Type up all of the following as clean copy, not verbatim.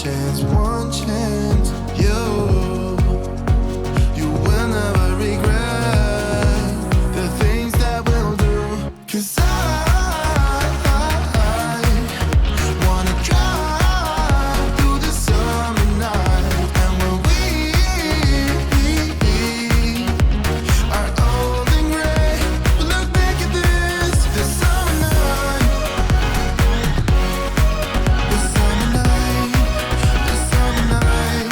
one chance. You will never regret the things that we'll do. 'Cause I wanna drive through the summer night. And when we are old and gray, we'll look back at this summer night. This summer night, this summer night.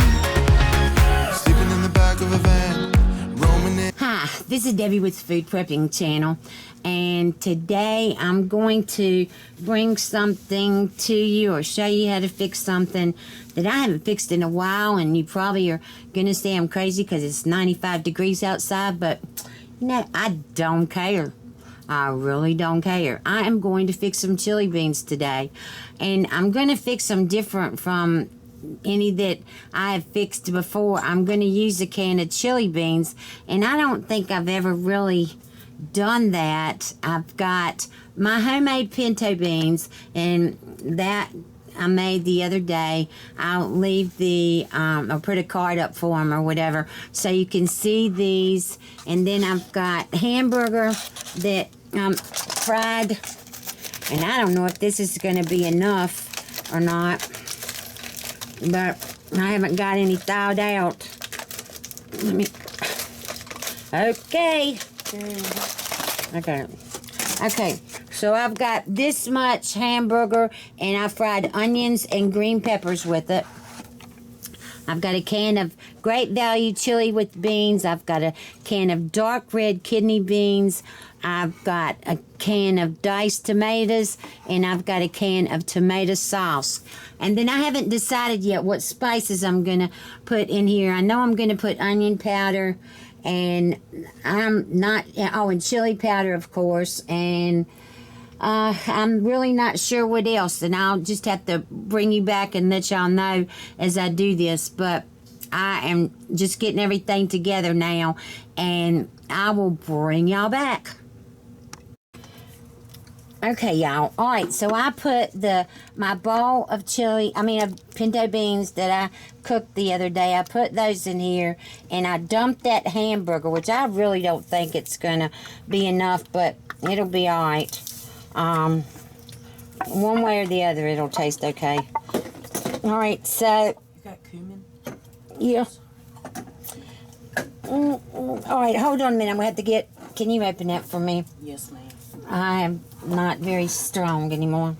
Sleeping in the back of a van, roaming in. Hi, this is Debbie with Food Prepping channel, and today I'm going to bring something to you or show you how to fix something that I haven't fixed in a while, and you probably are going to say I'm crazy because it's 95 degrees outside, but you know, I don't care. I really don't care. I am going to fix some chili beans today, and I'm going to fix them different from any that I have fixed before. I'm going to use a can of chili beans, and I don't think I've ever really done that. I've got my homemade pinto beans, and that I made the other day. I'll leave the or put a card up for them or whatever so you can see these. And then I've got hamburger that fried, and I don't know if this is going to be enough or not, but I haven't got any thawed out. Let me. Okay. Okay. So I've got this much hamburger, and I fried onions and green peppers with it. I've got a can of great value chili with beans. I've got a can of dark red kidney beans. I've got a can of diced tomatoes, and I've got a can of tomato sauce. And then I haven't decided yet what spices I'm going to put in here. I know I'm going to put onion powder, and I'm not, oh, and chili powder, of course, and I'm really not sure what else, and I'll just have to bring you back and let y'all know as I do this. But I am just getting everything together now, and I will bring y'all back. Okay, y'all. All right, so I put my bowl of pinto beans that I cooked the other day. I put those in here, and I dumped that hamburger, which I really don't think it's going to be enough, but it'll be all right. One way or the other, it'll taste okay. All right, so... You got cumin? Yeah. All right, hold on a minute. I'm going to have to get... Can you open that for me? Yes, ma'am. I am not very strong anymore.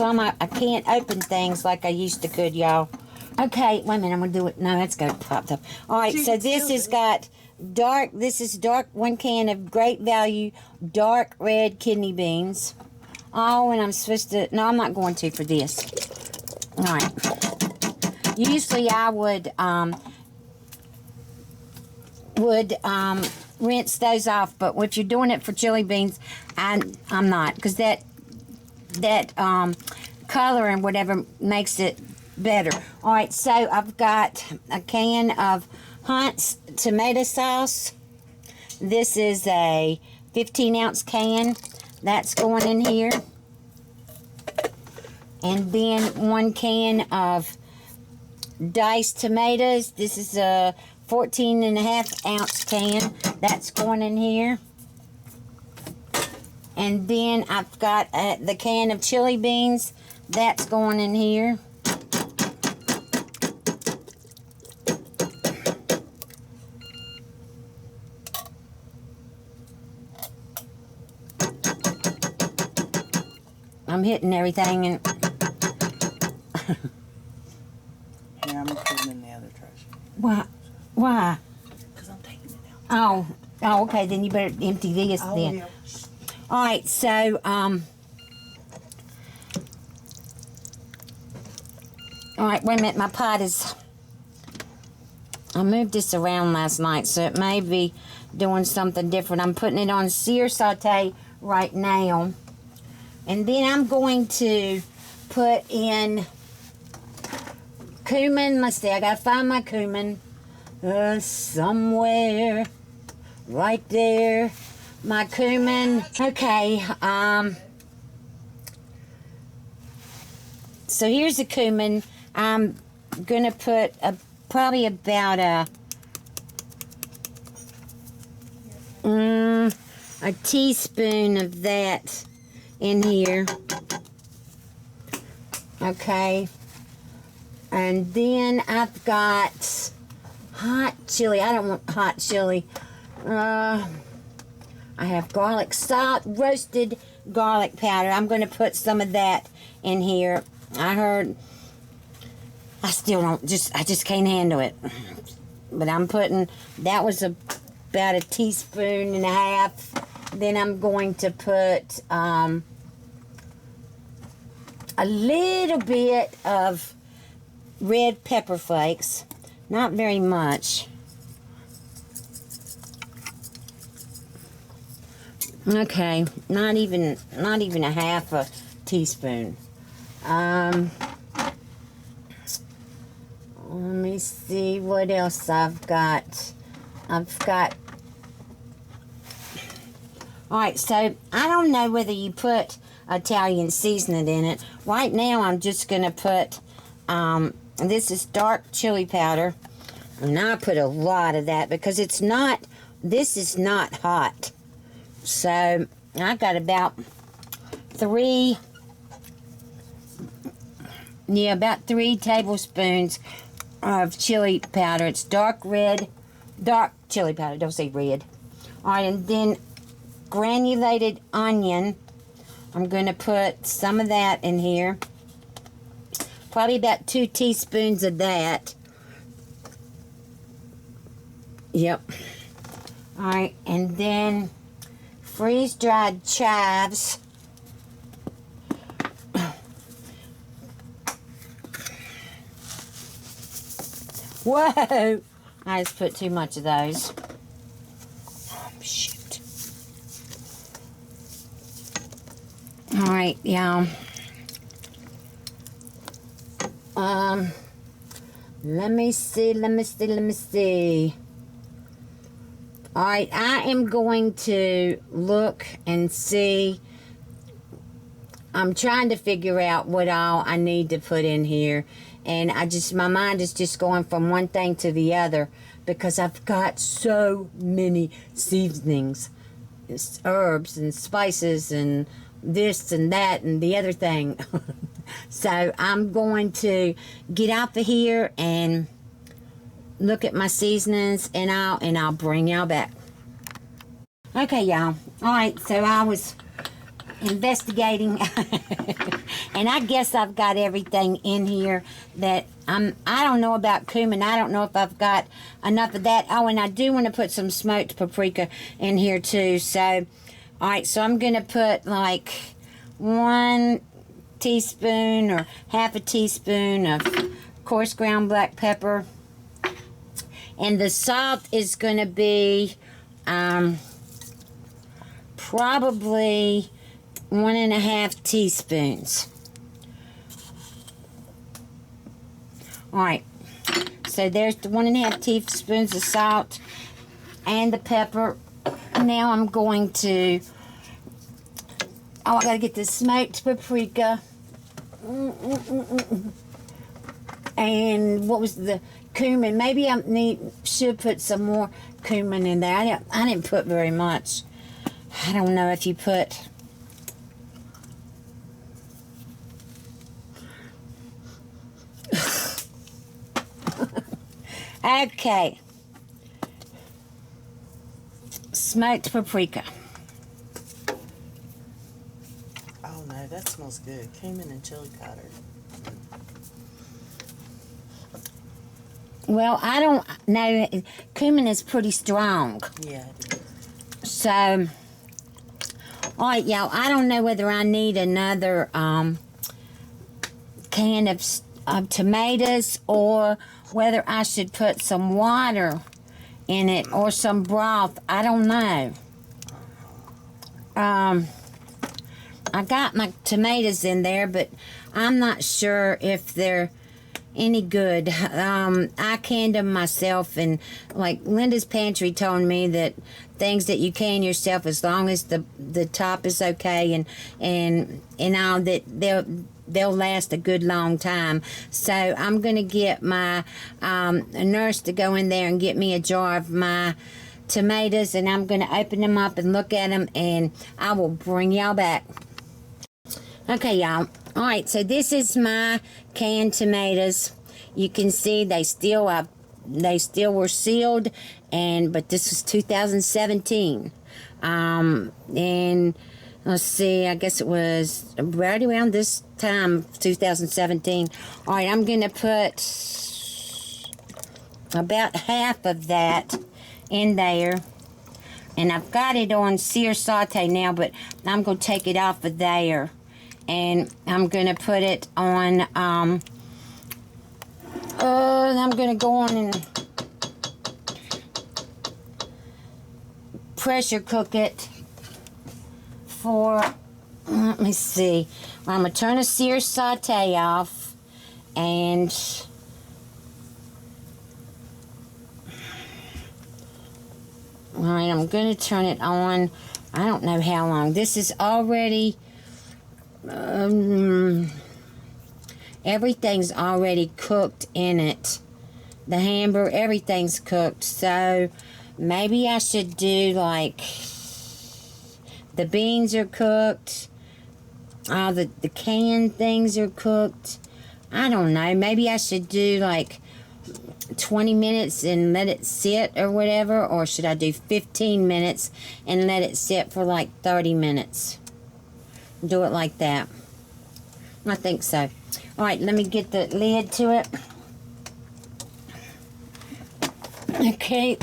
I can't open things like I used to could, y'all. Okay, wait a minute. I'm going to do it. No, that's going to pop up. All right, so this has got dark, 1 can of great value dark red kidney beans. Oh, and I'm supposed to, no, I'm not going to for this. All right. Usually I would rinse those off, but if you're doing it for chili beans, I'm not, because that color and whatever makes it better. All right, so I've got a can of Hunt's tomato sauce. This is a 15-ounce can. That's going in here. And then 1 can of diced tomatoes. This is a 14.5-ounce can. That's going in here. And then I've got the can of chili beans. That's going in here. I'm hitting everything and Here, I'm going to put them in the other trash. Why? Because I'm taking it out. Oh, okay, then you better empty this then. Yeah. All right, so, all right, wait a minute, my pot is, I moved this around last night, so it may be doing something different. I'm putting it on sear saute right now. And then I'm going to put in cumin. Let's see, I gotta find my cumin. Somewhere right there. My cumin. Okay, so so here's the cumin. I'm gonna put probably about a teaspoon of that in here. Okay. And then I've got hot chili. I don't want hot chili. I have garlic salt, roasted garlic powder. I'm going to put some of that in here. I just can't handle it. But I'm putting, that was about a teaspoon and a half. Then I'm going to put a little bit of red pepper flakes. Not very much. Okay, not even a half a teaspoon. Let me see what else I've got. Alright, so I don't know whether you put Italian seasoning in it. Right now I'm just going to put, this is dark chili powder. And I put a lot of that because this is not hot. So I got about three tablespoons of chili powder. It's dark chili powder, don't say red. Alright, and then granulated onion. I'm going to put some of that in here. Probably about 2 teaspoons of that. Yep. Alright, and then freeze-dried chives. Whoa! I just put too much of those. Oh, shoot. Alright, yeah. Let me see. Alright, I am going to look and see. I'm trying to figure out what all I need to put in here. And my mind is just going from one thing to the other because I've got so many seasonings, herbs and spices and this and that and the other thing. So I'm going to get out of here and look at my seasonings, and I'll bring y'all back. Okay, y'all. Alright, so I was investigating and I guess I've got everything in here that I don't know about cumin. I don't know if I've got enough of that. Oh, and I do want to put some smoked paprika in here too. So alright, so I'm gonna put like 1 teaspoon or half a teaspoon of coarse ground black pepper. And the salt is going to be probably 1.5 teaspoons. Alright, so there's the 1.5 teaspoons of salt and the pepper. Now I'm going to, I gotta get the smoked paprika. And what was the cumin? Maybe I should put some more cumin in there. I didn't put very much. I don't know if you put. Okay. Smoked paprika. Oh no, that smells good. Cumin and chili powder. Well, I don't know. Cumin is pretty strong. Yeah, it is. So, alright, y'all. I don't know whether I need another can of tomatoes or whether I should put some water in it or some broth. I don't know. I got my tomatoes in there, but I'm not sure if they're any good. I canned them myself, and like Linda's Pantry told me that things that you can yourself, as long as the top is okay and all, that they'll last a good long time. So I'm going to get my nurse to go in there and get me a jar of my tomatoes, and I'm going to open them up and look at them, and I will bring y'all back. Okay, y'all. All right, so this is my canned tomatoes. You can see they still were sealed, but this was 2017. And let's see, I guess it was right around this time, 2017. All right, I'm going to put about half of that in there. And I've got it on sear saute now, but I'm going to take it off of there. And I'm going to put it on, I'm going to go on and pressure cook it for, let me see, I'm going to turn the sear saute off, and all right, I'm going to turn it on. I don't know how long. This is already, everything's already cooked in it. The hamburger, everything's cooked. So maybe I should do like, the beans are cooked. All the canned things are cooked. I don't know. Maybe I should do like 20 minutes and let it sit or whatever. Or should I do 15 minutes and let it sit for like 30 minutes? Do it like that. I think so. All right, let me get the lid to it. Okay.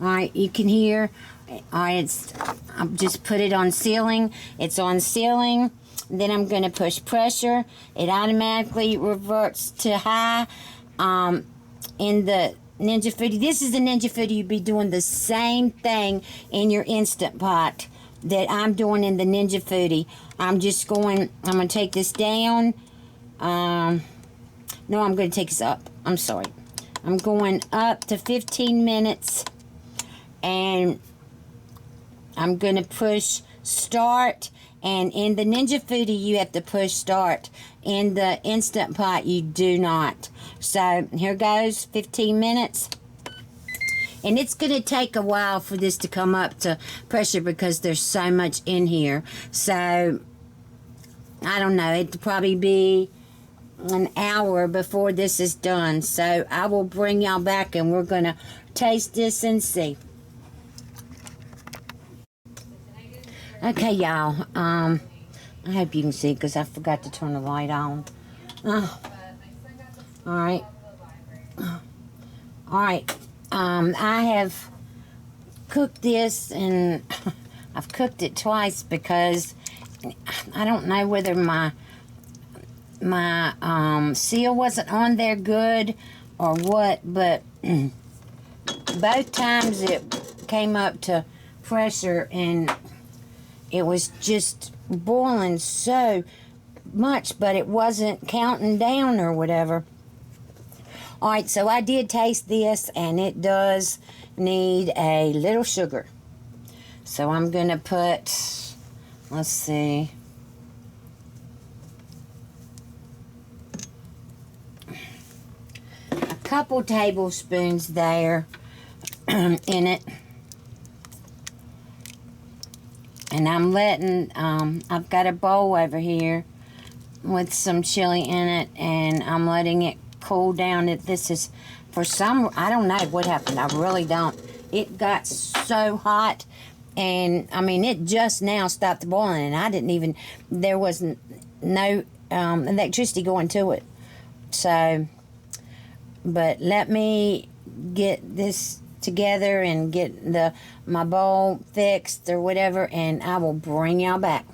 All right, you can hear. All right, I've just put it on sealing. It's on sealing. Then I'm going to push pressure. It automatically reverts to high. In the Ninja Foodi, this is the Ninja Foodi. You'd be doing the same thing in your Instant Pot that I'm doing in the Ninja Foodi. I'm going to take this down. No, I'm going to take this up. I'm sorry. I'm going up to 15 minutes. And I'm going to push start. And in the Ninja Foodi, you have to push start. In the Instant Pot, you do not. So here goes, 15 minutes. And it's going to take a while for this to come up to pressure because there's so much in here. So, I don't know. It'll probably be an hour before this is done. So, I will bring y'all back and we're going to taste this and see. Okay, y'all. I hope you can see because I forgot to turn the light on. Alright. Alright. I have cooked this, and I've cooked it twice because I don't know whether my seal wasn't on there good or what, but both times it came up to pressure and it was just boiling so much, but it wasn't counting down or whatever. Alright, so I did taste this, and it does need a little sugar. So I'm going to put, let's see, a couple tablespoons there in it. And I'm letting, I've got a bowl over here with some chili in it, and I'm letting it cool down. This is, for some, I don't know what happened. I really don't. It got so hot, and, I mean, it just now stopped boiling, and I didn't even, there wasn't no electricity going to it. So, but let me get this together and get my bowl fixed or whatever, and I will bring y'all back.